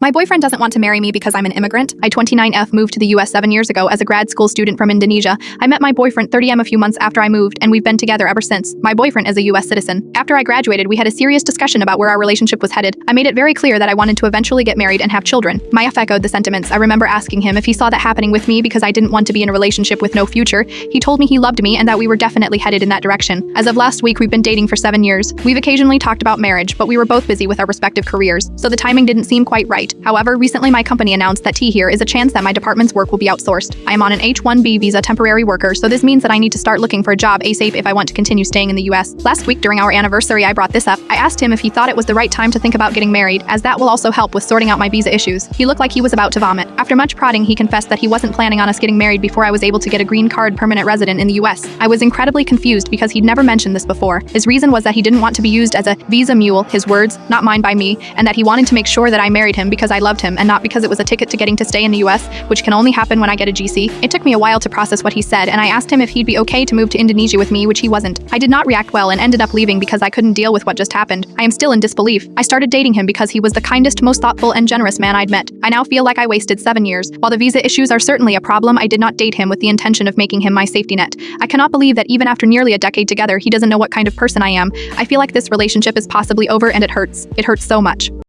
My boyfriend doesn't want to marry me because I'm an immigrant. I 29F moved to the US 7 years ago as a grad school student from Indonesia. I met my boyfriend 30M a few months after I moved, and we've been together ever since. My boyfriend is a US citizen. After I graduated, we had a serious discussion about where our relationship was headed. I made it very clear that I wanted to eventually get married and have children. My F echoed the sentiments. I remember asking him if he saw that happening with me because I didn't want to be in a relationship with no future. He told me he loved me and that we were definitely headed in that direction. As of last week, we've been dating for 7 years. We've occasionally talked about marriage, but we were both busy with our respective careers, so the timing didn't seem quite right. However, recently my company announced that here is a chance that my department's work will be outsourced. I am on an H-1B visa temporary worker, so this means that I need to start looking for a job ASAP if I want to continue staying in the US. Last week during our anniversary, I brought this up. I asked him if he thought it was the right time to think about getting married, as that will also help with sorting out my visa issues. He looked like he was about to vomit. After much prodding, he confessed that he wasn't planning on us getting married before I was able to get a green card permanent resident in the US. I was incredibly confused because he'd never mentioned this before. His reason was that he didn't want to be used as a visa mule, his words, not mine by me, and that he wanted to make sure that I married him because I loved him and not because it was a ticket to getting to stay in the US, which can only happen when I get a GC. It took me a while to process what he said, and I asked him if he'd be okay to move to Indonesia with me, which he wasn't. I did not react well and ended up leaving because I couldn't deal with what just happened. I am still in disbelief. I started dating him because he was the kindest, most thoughtful, and generous man I'd met. I now feel like I wasted 7 years. While the visa issues are certainly a problem, I did not date him with the intention of making him my safety net. I cannot believe that even after nearly a decade together, he doesn't know what kind of person I am. I feel like this relationship is possibly over and it hurts. It hurts so much.